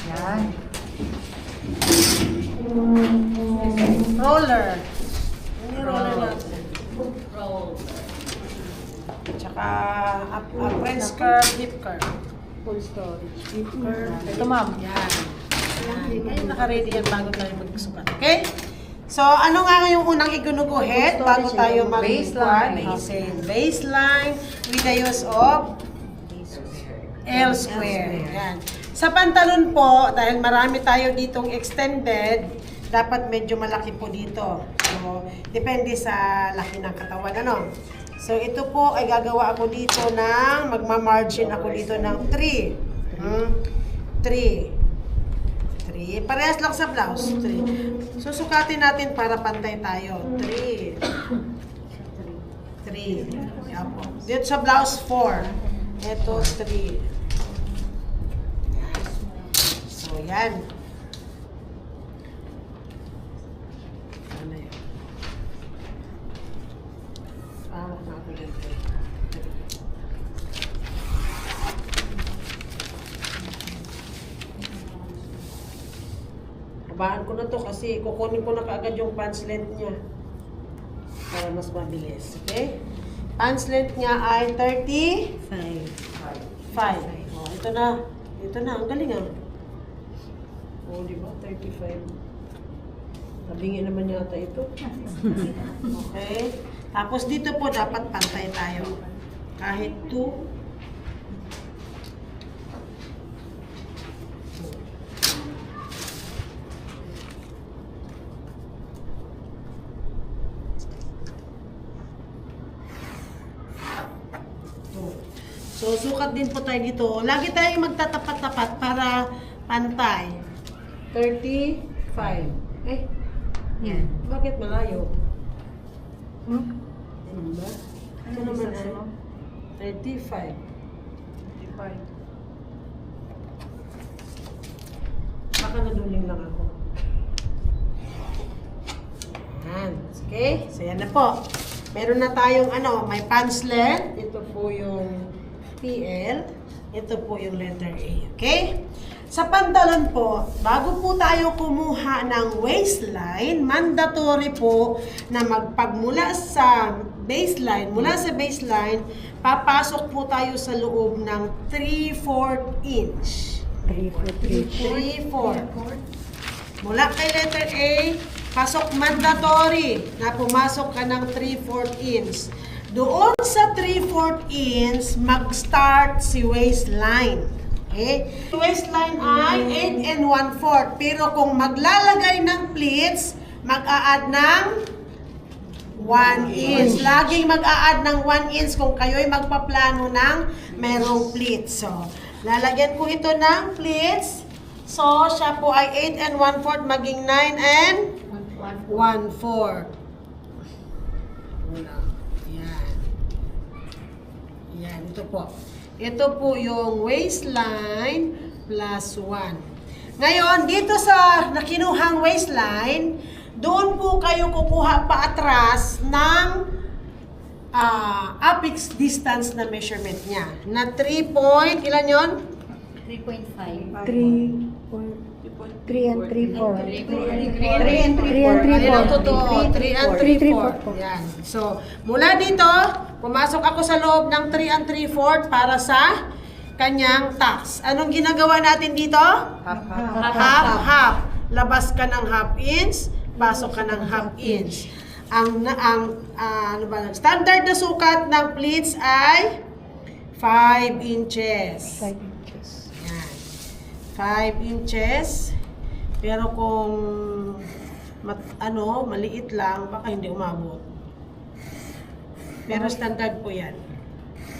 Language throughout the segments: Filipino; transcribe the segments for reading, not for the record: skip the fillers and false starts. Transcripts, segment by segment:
Yan. Roller. Ano yung roller natin? Roll. Tsaka French curve, hip curve. Full storage. Hip curve. Ito ma'am. Yan. Ay, naka-ready yan bago tayo magsukat. Okay? So, ano nga yung unang igunuguhit bago tayo Baseline. Baseline with the use of L square. Yan. Sa pantalon po, dahil marami tayo ditong extended, dapat medyo malaki po dito. So, depende sa laki ng katawan. Ano? So, ito po ay gagawa ako dito ng, magmamargin ako dito ng 3. 3. Parehas lang sa blouse. 3. Susukatin natin para pantay tayo. 3. 3. Yan po. Dito sa blouse, 4. Ito, 3. So, yan. Ano yun? Pawak na ako dito. Habaan ko na to kasi kukunin ko na kaagad yung pants length niya. Para mas mabilis. Okay? Pants length niya ay 35. 5. Oh, ito na. Ito na. Ang galing ah. Oh, di ba? 35. Tabingi naman yata ito. Okay? Tapos dito po dapat pantay tayo. Kahit 2. So, sukat din po tayo dito. Lagi tayong magtatapat-tapat para pantay. 35. Eh, Yan. bakit malayo? Hmm? Ba? Ito naman ay 35. Baka naduling lang ako. Yan. Okay? So, yan na po. Meron na tayong may pants length. Ito po yung PL. Ito po yung letter A. Okay? Sa pantalon po, bago po tayo kumuha ng waistline, mandatory po na magpagmula sa baseline, papasok po tayo sa loob ng 3/4 inch. 3/4. Mula kay letter A, pasok mandatory na pumasok ka ng 3/4 inch. Doon sa 3/4 inch, mag-start si waistline. Okay? Waistline ay 8 1/4. Pero kung maglalagay ng pleats, mag-a-add ng 1 inch. Laging mag-a-add ng 1 inch kung kayo'y magpaplano ng merong pleats. So, lalagyan ko ito ng pleats. So, siya po ay 8 1/4 maging 9 1/4. Yan, ito po. Ito po yung waistline plus 1. Ngayon, dito sa nakinuhang waistline, doon po kayo kukuha pa atras ng apex distance na measurement niya. Na 3 point, ilan yun? 3.5. 3 and 3/4. 3 and 3 and 3/4. 3/4. Yan. So, mula dito, pumasok ako sa loob ng 3 and 3/4 para sa kanyang tax. Anong ginagawa natin dito? Half. Labas ka ng half inch, pasok ka ng half inch. Standard na sukat ng pleats ay 5 inches. 5 inches. Yan. 5 inches. Pero kung maliit lang, baka hindi umabot. Pero standard po yan.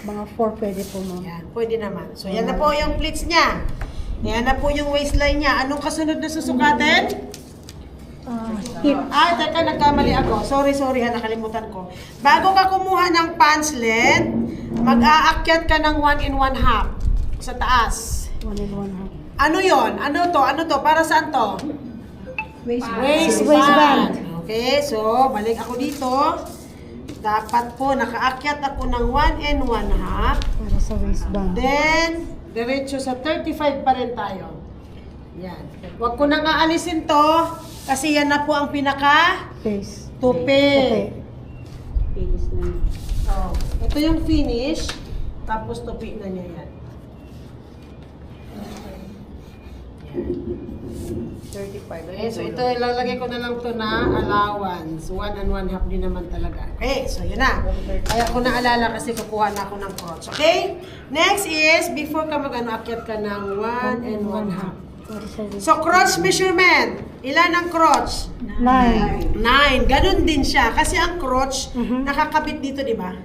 Mga 4 pwede po, ma'am. Yan, pwede naman. So, yan na po yung pleats niya. Yan na po yung waistline niya. Anong kasunod na susukatin? Hip. Teka, nagkamali ako. Sorry, nakalimutan ko. Bago ka kumuha ng pants length, mag-aakyat ka ng 1 1/2 sa taas. 1 and 1/2. Ano yon? Ano to? Para saan to? Waistband. Okay, so balik ako dito. Dapat po nakaakyat ako ng 1 1/2. Para sa waistband. Then, diretso sa 35 pa rin tayo. Yan. Huwag ko nang aalisin to kasi yan na po ang pinaka Face. tupi. Finish na. Oh, ito yung finish. Tapos tupi na niya yan. 35. Okay, so ito ilalagay ko na lang to na allowance. 1 and 1/2 din naman talaga. Okay, so yun na. Kaya ko naalala kasi kukuha na ako ng crotch. Okay? Next is, before ka akyat ka ng 1 and 1/2. So, crotch measurement. Ilan ang crotch? 9. 9. Ganun din siya. Kasi ang crotch, nakakabit dito, di ba?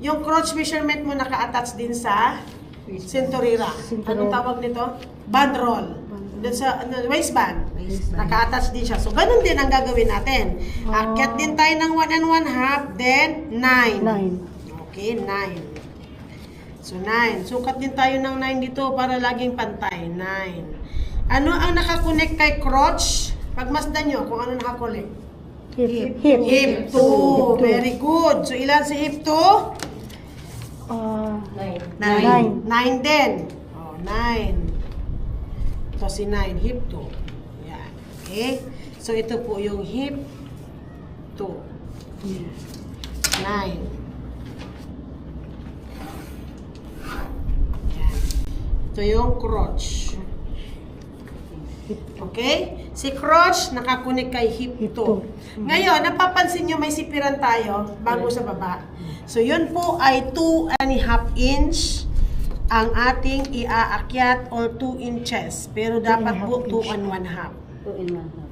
Yung crotch measurement mo naka-attach din sa cinturira. Anong tawag nito? Bandroll. Doon sa waistband. Naka-attach din siya. So, ganun din ang gagawin natin. Akyat din tayo ng 1 and 1/2, then 9. 9. Okay, 9. So, 9. Sukat din tayo ng 9 dito para laging pantay. 9. Ano ang nakakonect kay crotch? Pagmasdan nyo kung ano nakakonect. Hip. Hip 2. Very good. So, ilan si hip 2? 9. 9 din. Oh, 9. Ito si 9. Hip 2. Yan. Okay? So, ito po yung hip 2. 9. Yan. Ito yung crotch. Okay? Si crotch, nakakunik kay hip 2. Ngayon, napapansin nyo may sipiran tayo bago sa baba. So, yun po ay 2.5 inch ang ating iaakyat or 2 inches. Pero dapat po 2 and 1/2. 2 in 1 half.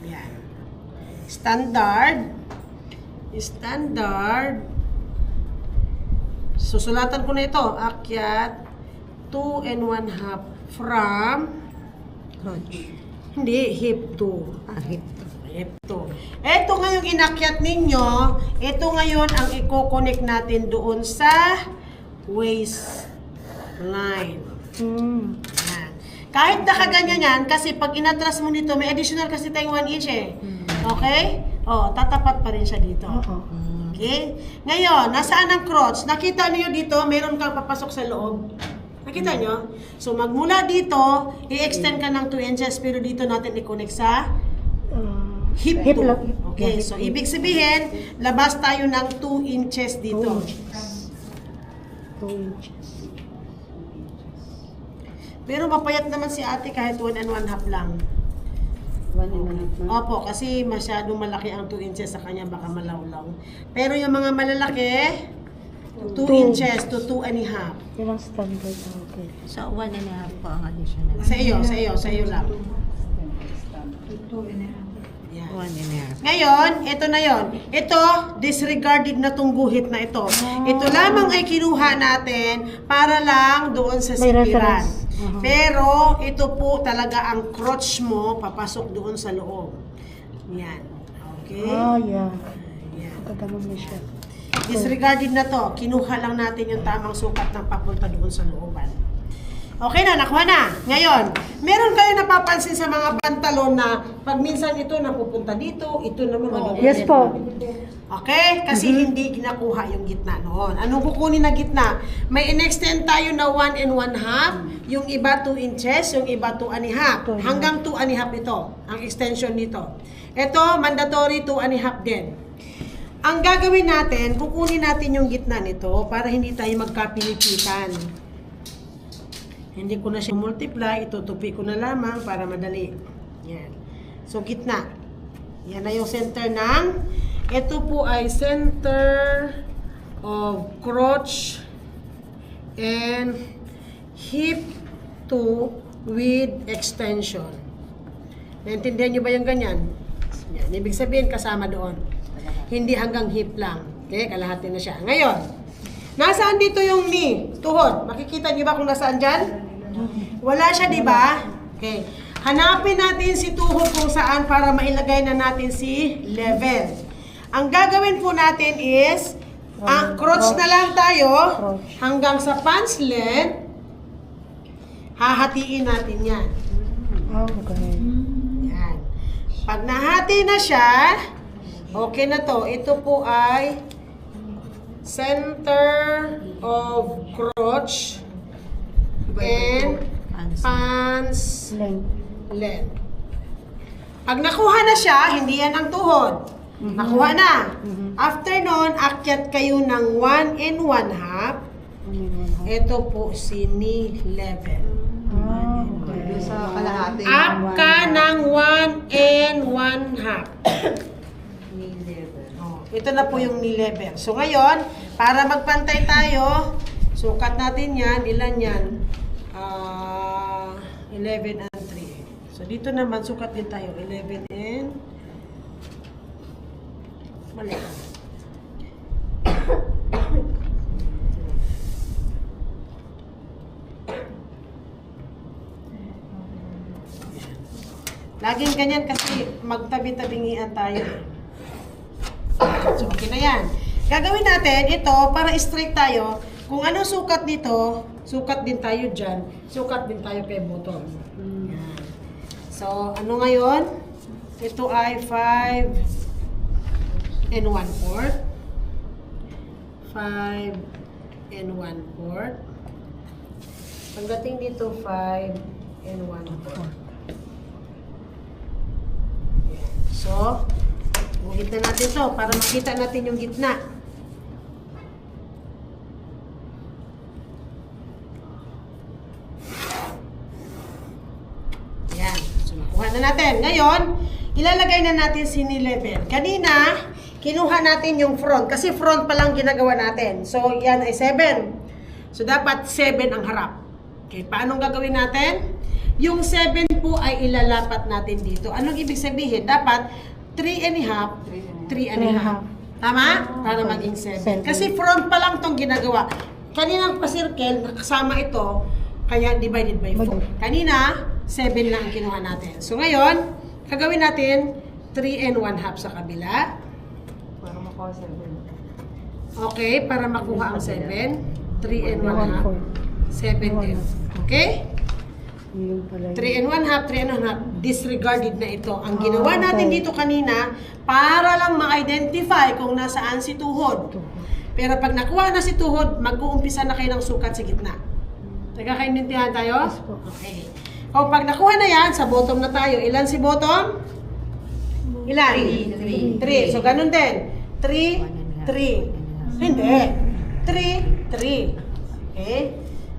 Yan. Standard. Susulatan ko na ito. Akyat 2 and 1/2 from hindi, hip 2. Hip 2. Ito ngayon inakyat ninyo, ito ngayon ang i-connect natin doon sa waistline. Yan. Kahit nakaganyan yan, kasi pag inatras mo nito, may additional kasi tayong 1 inch eh. Okay? O, tatapat pa rin siya dito. Okay? Ngayon, nasaan ang crotch? Nakita niyo dito, meron kang papasok sa loob. Nakita nyo? So, magmula dito, i-extend ka ng 2 inches, pero dito natin i-connect sa hip 2. Okay, so ibig sabihin, labas tayo ng 2 inches dito. 2 inches. Pero mapayat naman si ate kahit 1 and 1/2 lang. 1 and 1 half. Opo, kasi masyadong malaki ang 2 inches sa kanya, baka malawlaw. Pero yung mga malalaki, 2 inches to 2.5. Yan ang standard. Okay. So, 1 and 1 half po ang additional. Sa iyo lang. 1 and 1 half. Ngayon, ito na yon. Ito, disregarded na tong guhit na ito. Ito lamang ay kinuha natin para lang doon sa May sipiran. reference. Pero, ito po talaga ang crotch mo, papasok doon sa loob. Yan. Okay? Yeah. Yan. Pagkaman mo siya. Disregarded na to. Kinuha lang natin yung tamang sukat ng papunta doon sa looban. Okay na, nakuha na. Ngayon, meron kayo napapansin sa mga pantalon na pag minsan ito napupunta dito, ito naman Yes po. Okay? Kasi hindi ginakuha yung gitna noon. Anong kukunin na gitna? May in-extend tayo na 1 and 1/2, yung iba 2 inches, yung iba 2.5. Hanggang 2.5 ito, ang extension nito. Ito, mandatory 2.5 din. Ang gagawin natin, kukunin natin yung gitna nito para hindi tayo magkapilipitan. Hindi ko na siya multiply, itutupi ko na lamang para madali. Yan. So, gitna. Yan na yung center ng, ito po ay center of crotch and hip 2 with extension. Naintindihan nyo ba yung ganyan? Yan. Ibig sabihin, kasama doon. Hindi hanggang hip lang. Okay, kalahati na siya. Ngayon, nasaan dito yung knee? Tuhod. Makikita niyo ba kung nasaan dyan? Wala siya, di ba? Okay. Hanapin natin si tuhod kung saan para mailagay na natin si level. Ang gagawin po natin is, ang crotch na lang tayo hanggang sa pants length. Hahatiin natin yan. Okay. Yan. Pag nahati na siya, okay na to. Ito po ay center of crotch and pants Length. length. Pag nakuha na siya, hindi yan ang tuhod. Nakuha na. After nun, akyat kayo ng 1 and 1/2. Ito po si knee level. Okay. Sa kalahati. Up ka ng 1 and 1/2. Knee level. Oh, ito na po yung knee level. So ngayon, para magpantay tayo, sukat natin yan. Ilan yan? 11 and 3. So dito naman, sukat din tayo. 11 and... Mali. Laging ganyan kasi magtabi-tabingian tayo. So, okay na yan. Gagawin natin ito para straight tayo. Kung anong sukat dito, sukat din tayo dyan. Sukat din tayo kay bottom. Yan. So, ano ngayon? Ito ay 5 and 1/4. 5 and 1/4. Pagdating dito, 5 and 1/4. So, guhit na natin to para makita natin yung gitna. Yan. So, nakuha na natin. Ngayon, ilalagay na natin si knee level. Kanina, kinuha natin yung front. Kasi front pa lang ginagawa natin. So, yan ay 7. So, dapat 7 ang harap. Okay, paano gagawin natin? Yung 7 po ay ilalapat natin dito. Anong ibig sabihin? Dapat 3 and a half, 3 and a half. Tama? Para maging 7. Kasi front pa lang tong ginagawa. Kaninang pa-circle, nakasama ito, kaya divided by 4. Kanina, 7 lang ang kinuha natin. So ngayon, gagawin natin 3 and 1/2 sa kabila. Para makuha 7. Okay, para makuha ang 7. 3 and 1/2. 7 din. Okay? 3 and 1/2, 3 and 1/2, disregarded na ito. Ang ginawa natin dito kanina, para lang ma-identify kung nasaan si tuhod. Pero pag nakuha na si tuhod, mag-uumpisa na kayo ng sukat sa gitna. Nagkakaintindihan tayo? Okay. O pag nakuha na yan, sa bottom na tayo. Ilan si bottom? Ilan? 3. So ganun din. 3, 3. Hindi. 3, 3. Okay?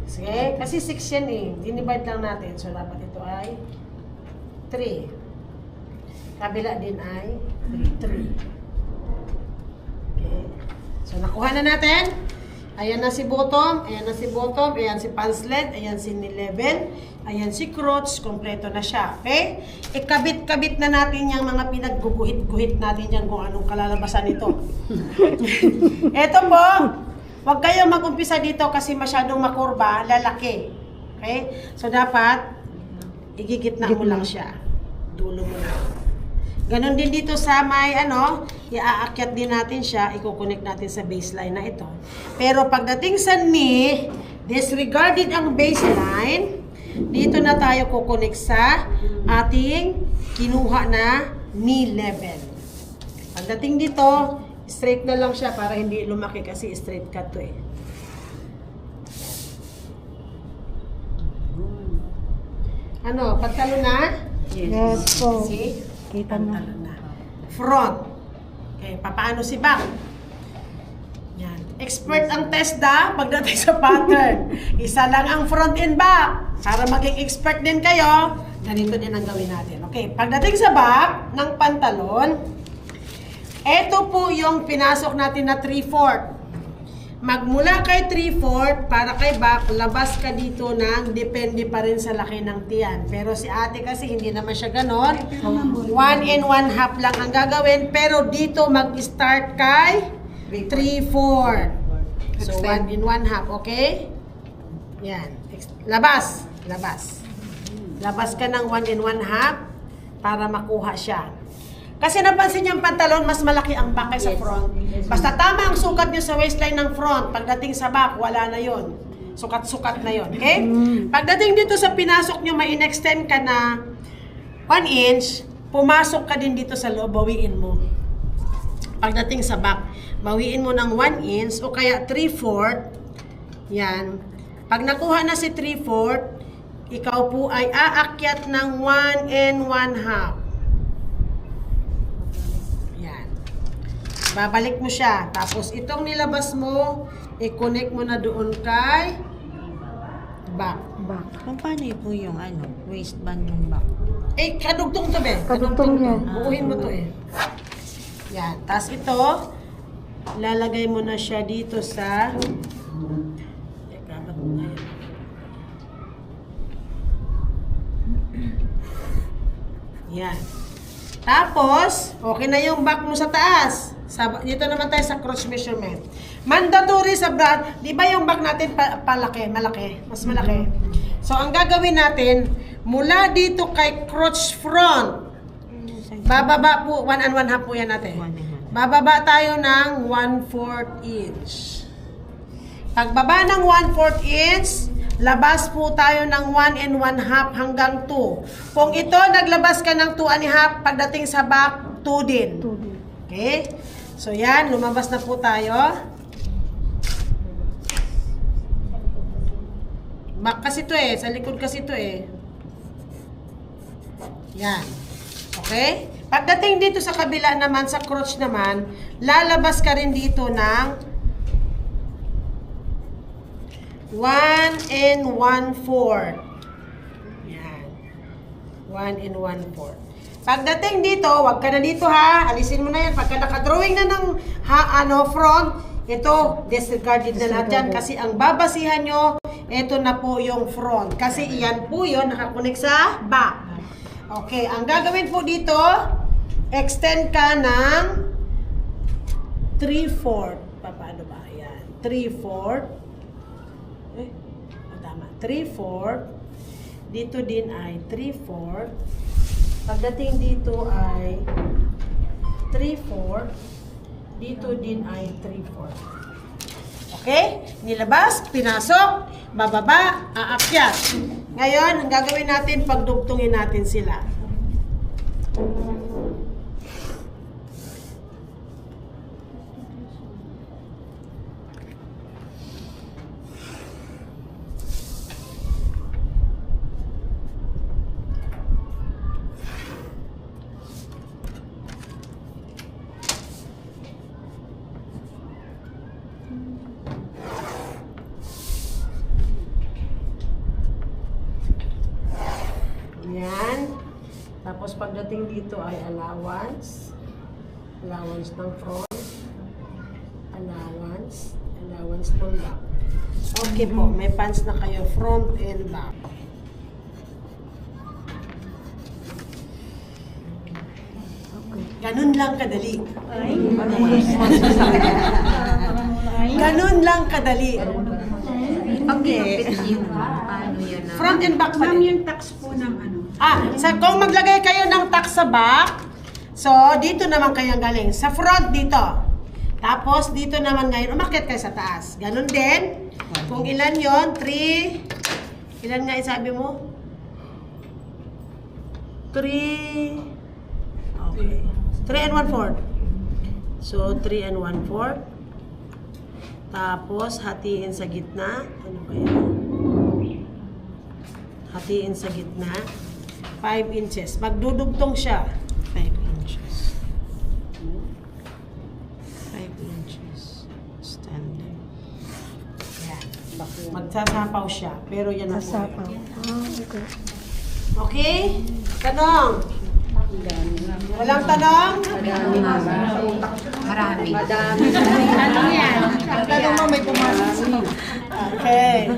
Sige, kasi 6 yan eh. Dinivide lang natin. So, dapat ito ay 3. Kabila din ay 3. Okay. So, nakuha na natin. Ayan na si bottom. Ayan na si bottom. Ayan si pants length. Ayan si knee level. Ayan si crotch. Kompleto na siya. Okay? Ikabit-kabit na natin yung mga pinagguguhit-guhit natin dyan kung anong kalalabasan nito. Ito po. Huwag kayong mag-umpisa dito kasi masyadong makurba, lalaki. Okay? So, dapat, igigitna mo lang siya. Dulo mo lang. Ganon din dito sa may, iaakyat din natin siya, i-connect natin sa baseline na ito. Pero pagdating sa knee, disregarded ang baseline, dito na tayo kukonek sa ating kinuha na knee level. Pagdating dito, straight na lang siya para hindi lumaki kasi straight cut to eh. Ano, pantalo na? Yes po. See? Kita na. Pantalo na. Front. Okay, papaano si back? Yan. Expert ang TESDA pagdating sa pattern. Isa lang ang front and back. Para maging expert din kayo, ganito din ang gawin natin. Okay, pagdating sa back ng pantalon, ito po yung pinasok natin na 3/4. Magmula kay 3/4 para kay back, labas ka dito ng depende pa rin sa laki ng tiyan. Pero si ate kasi hindi naman siya ganon. 1 and 1/2 lang ang gagawin. Pero dito mag-start kay 3/4. So 1 and 1/2, okay? Yan. Labas. Labas. Labas ka ng 1 and 1/2 para makuha siya. Kasi napansin niyo yung pantalon, mas malaki ang back kaysa front. Basta tama ang sukat niyo sa waistline ng front, pagdating sa back, wala na yon. Sukat-sukat na yon. Okay? Pagdating dito sa pinasok niyo, may in-extend ka na 1 inch, pumasok ka din dito sa loob, bawiin mo. Pagdating sa back, bawiin mo ng 1 inch o kaya 3/4. Yan. Pag nakuha na si 3/4, ikaw po ay aakyat ng 1 1/2. Yan. Babalik mo siya. Tapos itong nilabas mo, i-connect mo na doon kay back. Back. Paano po yung waistband ng back? Kadugtong to, be. Kadugtong yan. Buuhin mo to eh. Yan. Tapos ito, lalagay mo na siya dito sa... Teka, ba't mo na yan? Yan. Tapos, okay na yung back mo sa taas. Dito naman tayo sa crotch measurement. Mandatory sa bra, di ba yung back natin malaki, mas malaki. So, ang gagawin natin, mula dito kay crotch front, bababa po, 1 1/2 po yan natin. Bababa tayo ng 1/4 inch. Pagbaba ng 1/4 inch, labas po tayo ng 1 1/2 hanggang 2. Kung ito, naglabas ka ng 2 1/2, pagdating sa back, 2 din. Okay? So, yan, lumabas na po tayo. Back kasi ito eh, sa likod kasi ito eh. Yan. Okay? Pagdating dito sa kabila naman, sa crotch naman, lalabas ka rin dito ng 1 1/4. Yan. 1 1/4. Pagdating dito, wag ka na dito ha. Alisin mo na yan. Pagka nakadrawing na ng front, ito, disregarded na lahat yan. Kasi ang babasihan nyo, ito na po yung front. Kasi iyan po yun, nakakunik sa back. Okay, ang gagawin po dito, extend ka ng 3/4. Paano ba? Ayan. 3/4. Tama. 3/4. Dito din ay 3/4. Pagdating dito ay 3/4. Dito din ay 3/4. Okay? Nilabas, pinasok, bababa, aakyat. Ngayon, ang gagawin natin, pagdugtungin natin sila. Yan. Tapos pagdating dito ay allowance. Allowance ng front. Allowance. Allowance ng back. Okay po, may pants na kayo front and back. Ganun lang kadali. Ganun lang kadali. Okay. Paano yan na? Front and back pa Ma'am, din. yung tax po ng ano? Kung maglagay kayo ng tax sa back, so dito naman kayo galing. Sa front dito. Tapos dito naman ngayon, umakyat kayo sa taas. Ganun din. Kung ilan yon 3. Ilan nga isabi mo? 3. Okay. 3 and 1/4. So, 3 and 1/4. Tapos, hatiin sa gitna. Ano ba yan? Hatiin sa gitna. 5 inches. Magdudugtong siya. 5 inches. 5 inches. Standard. Yan. Magsasapaw siya. Pero yan na po. Sasapaw. yun. Okay. Okay? Tanong. Walang tanong? Marami. Tanong mo may pumasok sa Okay.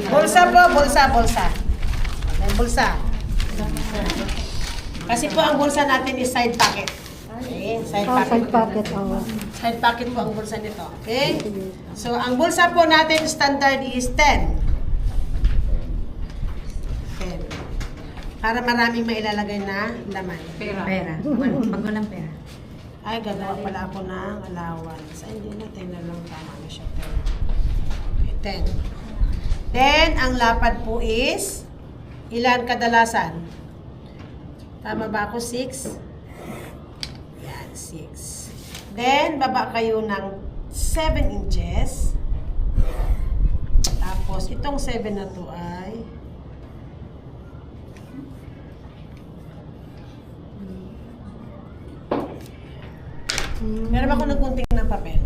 Bulsa po, bulsa. May bulsa. Kasi po ang bulsa natin is side pocket. Okay? Side side pocket. pocket. Side pocket po ang bulsa nito. Okay? So, ang bulsa po natin standard is 10. 10. Para maraming mailalagay na laman. Pera. Pag walang pera. Ay, gagawa pala ako ng allowance. Ay, hindi na. 10 na lang. Tama na siya. 10. 10. Then, ang lapad po is, ilan kadalasan? Tama ba ako? 6? Yan, 6. Then, baba kayo ng 7 inches. Tapos, itong 7 na to ay Meron ba ako ng kunting ng papel?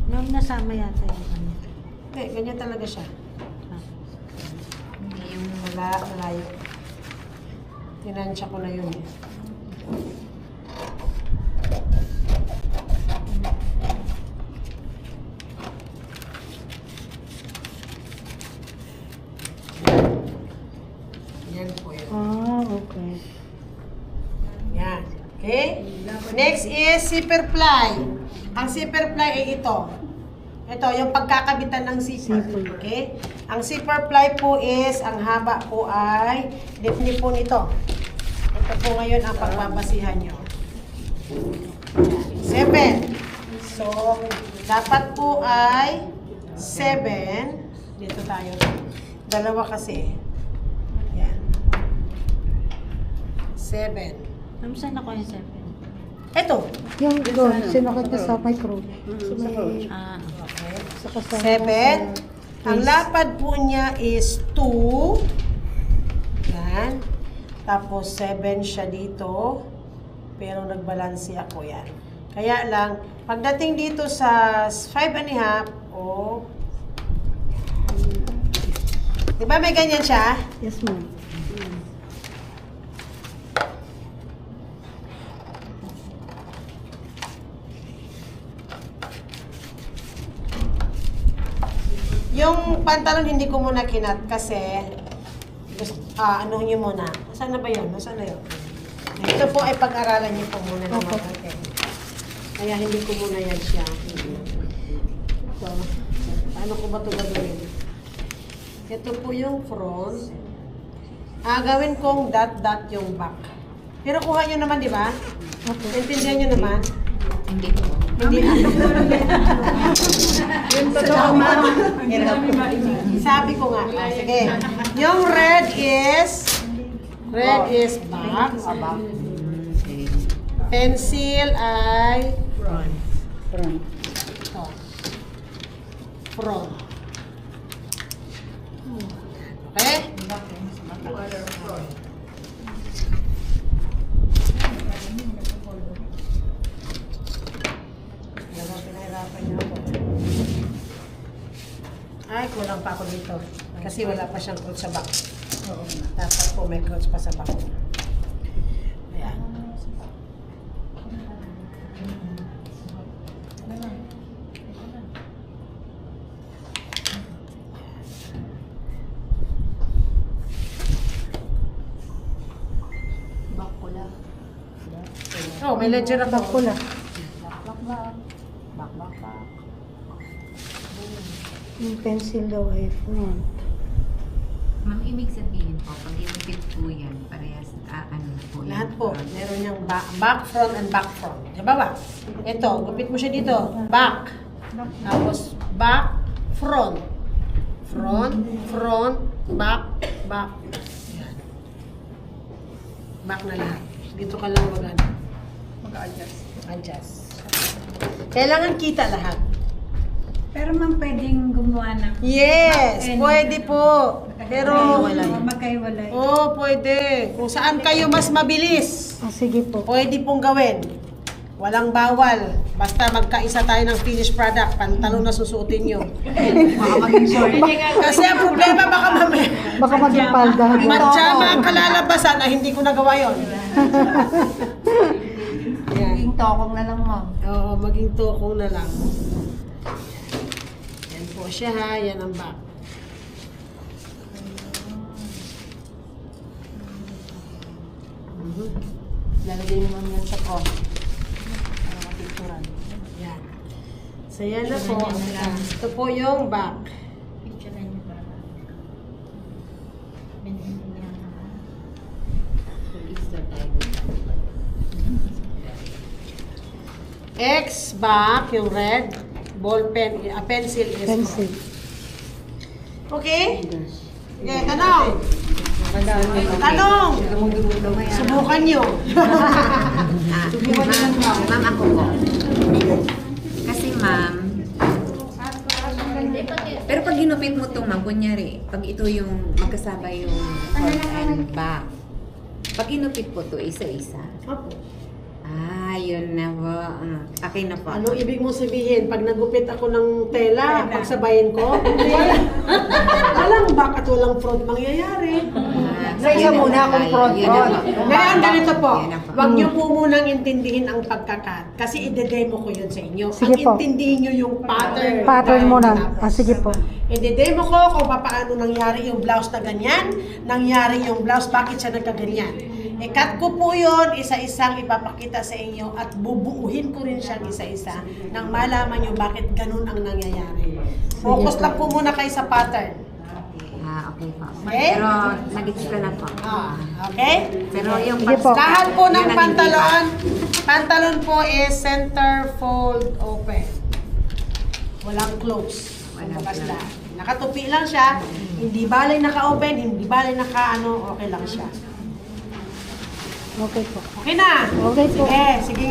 Nung nasama yata yung ano. Hindi, ganyan talaga siya. Ah. Wala, malayo. Tinansya ko na yun eh. Yan po yun. Ah, okay. Yan. Okay? Next is zipper ply. Ang zipper ply ay ito. Ito, yung pagkakabitan ng zipper. Okay? Ang zipper ply po is, ang haba po ay dipnip po nito. Ito po ngayon ang pagbabasihan nyo. 7. So, dapat po ay 7. Dito tayo. Dalawa kasi. Yan. 7. Saan ako yung 7? Ito. Yung doon, sinakit niya sa micro. Sa may, Ah, Okay. sa kasama. 7. Ang lapad po niya is 2. Yan. Tapos 7 siya dito. Pero nagbalansi ako yan. Kaya lang, pagdating dito sa 5.5, oh. Diba may ganyan siya? Yes, ma'am. Yung pantalon hindi ko muna kinat kasi ano niyo muna. Saan na ba yun? Nasaan na yun? Ito po ay pag-aralan niyo po muna ng mabuti. Kaya hindi ko muna yan siya. So, paano ko ba ito gagawin? Ito po yung front. Gawin kong dot-dot yung back. Pero kuha nyo naman, di ba? Okay. Intindihan nyo naman? Hindi po. Hindi na. Yung totoo, ma'am. Sabi ko nga. Sige. Yung red is back. Pencil ay Front. ito. Front. Okay? Pinahirapan niyo ako. Ay, kulang pa ako dito. Kasi wala pa siyang clothes sa back. Dapat po may clothes pa sa back. Ayan. Oh, may ledger ako. Back pula. Yung pencil daw ay front. Ma'am, ibig sabihin po, pag i-repeat po yan, parehas, ano po yan? Lahat po. Meron niyang back front and back front. Diba ba? Ito, gupit mo siya dito. Back. Tapos, back, front. Front, front, back, back. Yan. Back na lahat. Dito ka lang mag-adjust. Kailangan kita lahat. Pero ma'am, pwedeng gumawa ng Yes, pwede po. Pero, magkaiwalay. oh, pwede. Kung saan kayo mas mabilis, Ah, sige po. pwede pong gawin. Walang bawal. Basta magkaisa tayo ng finished product. Pantalon na susuotin nyo. Kasi ang problema baka mamaya. Baka maging palda. Madyama ang kalalabasan na hindi ko nagawa yun. Yan. Tokong na lang ma'am. Oo, maging tokong na lang. Yan po siya ha. Yan ang back. Lalagay naman yan sa prom. Para mapicturan. Yan. So yan na po. Ito po yung back. Picturean niyo para X back, yung red. Ball pen, pencil is Pencil. okay? Okay, tanong. Tanong. Subukan nyo. Ma'am, ako po. Kasi ma'am. Pero pag ginupit mo to, ma'am, kunyari, pag ito yung magkasama yung front and back, pag ginupit po to, isa-isa. Opo. Yun na po. Okay na po. Anong ibig mo sabihin? Pag nagupit ako ng tela, pagsabayin ko? Walang back at walang front mangyayari. Isa muna akong front. Ngayon, ganito po. Yun na po. Huwag niyo po munang intindihin ang pagkakat. Kasi ide-demo ko yun sa inyo. Sige ang po. intindihin niyo yung pattern. Pattern muna. Tapos, Sige po. ide-demo ko kung paano nangyari yung blouse na ganyan. Nangyari yung blouse, bakit siya nagkaganyan. I-cut ko po yun, isa-isang ipapakita sa inyo at bubuuhin ko rin siyang isa-isa nang malaman nyo bakit ganun ang nangyayari. Focus lang po muna kayo sa pattern. Okay po. Okay? Pero nag-gets ko na po. Okay? Pero yung Sige po. Lahat po ng yun ang pantalon, pantalon po is center fold open. Walang close. Walang Bukas close. lahat. Nakatupi lang siya, hindi balay naka-open, hindi balay naka-ano, okay lang siya. Okay po. Okay na? Okay po. Sige, sige.